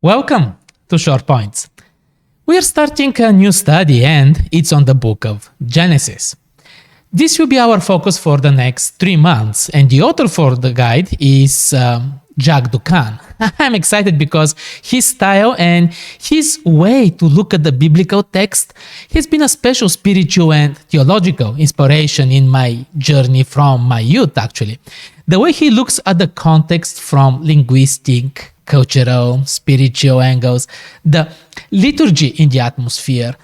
Welcome to Short Points. We are starting a new study and it's on the book of Genesis. This will be our focus for the next 3 months, and the author for the guide is Jacques Doukhan. I'm excited because his style and his way to look at the biblical text has been a special spiritual and theological inspiration in my journey from my youth, actually. The way he looks at the context from linguistic, cultural, spiritual angles, the liturgy in the atmosphere,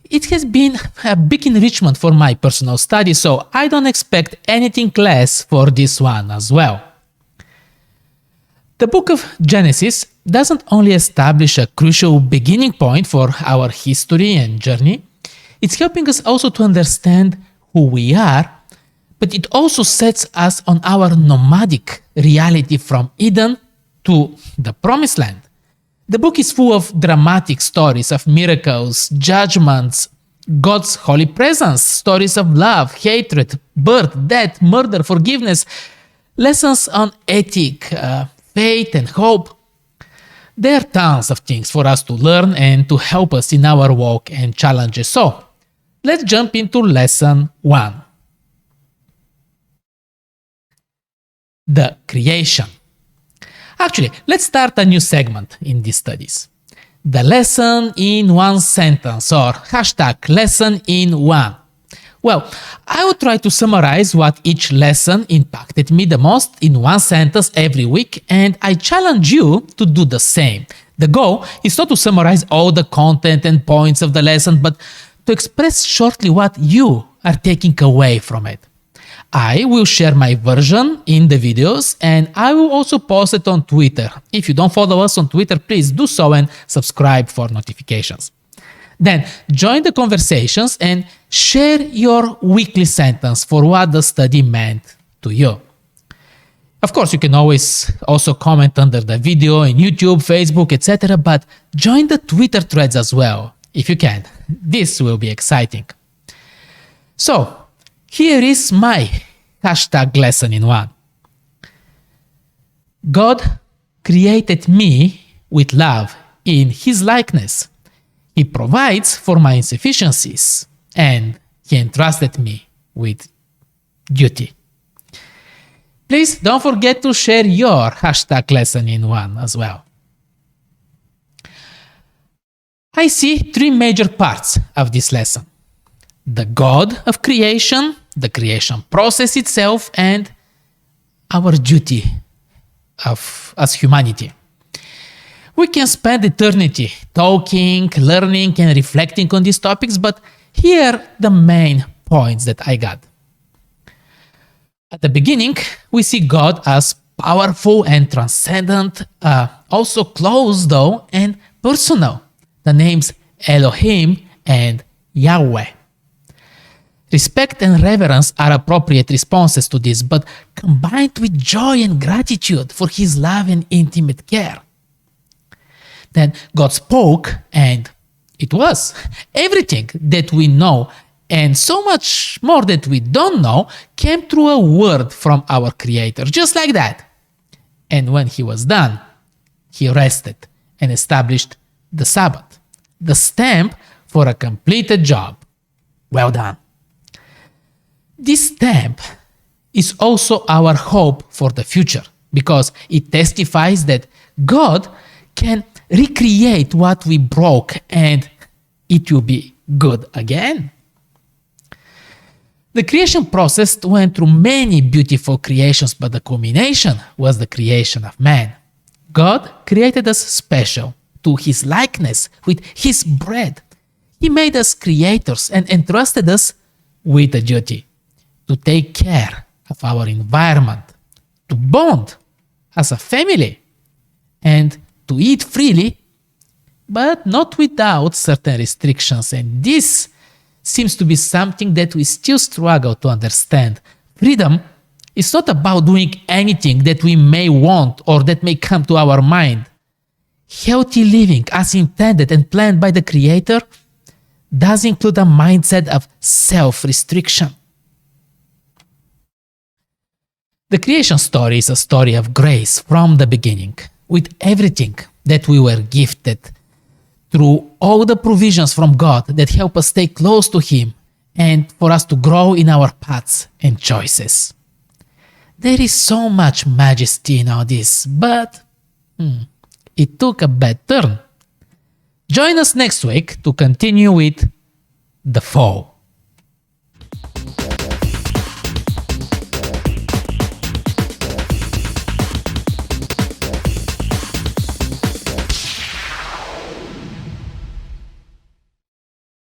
it has been a big enrichment for my personal study, so I don't expect anything less for this one as well. The book of Genesis doesn't only establish a crucial beginning point for our history and journey, it's helping us also to understand who we are, but it also sets us on our nomadic reality from Eden to the Promised Land. The book is full of dramatic stories of miracles, judgments, God's holy presence, stories of love, hatred, birth, death, murder, forgiveness, lessons on ethic, faith and hope. There are tons of things for us to learn and to help us in our walk and challenges. So, let's jump into lesson 1. The creation. Actually, let's start a new segment in these studies. The lesson in one sentence, or hashtag lesson in one. Well, I will try to summarize what each lesson impacted me the most in one sentence every week, and I challenge you to do the same. The goal is not to summarize all the content and points of the lesson, but to express shortly what you are taking away from it. I will share my version in the videos, and I will also post it on Twitter. If you don't follow us on Twitter, please do so and subscribe for notifications. Then join the conversations and share your weekly sentence for what the study meant to you. Of course, you can always also comment under the video in YouTube, Facebook, etc., but join the Twitter threads as well, if you can. This will be exciting. So, here is my hashtag lesson in one. God created me with love in His likeness. He provides for my insufficiencies, and He entrusted me with duty. Please don't forget to share your hashtag lesson in one as well. I see 3 major parts of this lesson: the God of creation, the creation process itself, and our duty as humanity. We can spend eternity talking, learning, and reflecting on these topics, but here are the main points that I got. At the beginning, we see God as powerful and transcendent, also close though and personal. The names Elohim and Yahweh. Respect and reverence are appropriate responses to this, but combined with joy and gratitude for His love and intimate care. Then God spoke, and it was. Everything that we know and so much more that we don't know came through a word from our Creator, just like that. And when He was done, He rested and established the Sabbath, the stamp for a completed job. Well done. This stamp is also our hope for the future, because it testifies that God can recreate what we broke and it will be good again. The creation process went through many beautiful creations, but the culmination was the creation of man. God created us special to His likeness with His breath. He made us creators and entrusted us with a duty to take care of our environment, to bond as a family, and to eat freely, but not without certain restrictions. And this seems to be something that we still struggle to understand. Freedom is not about doing anything that we may want or that may come to our mind. Healthy living, as intended and planned by the Creator, does include a mindset of self-restriction. The creation story is a story of grace from the beginning, with everything that we were gifted through all the provisions from God that help us stay close to Him and for us to grow in our paths and choices. There is so much majesty in all this, but it took a bad turn. Join us next week to continue with the fall.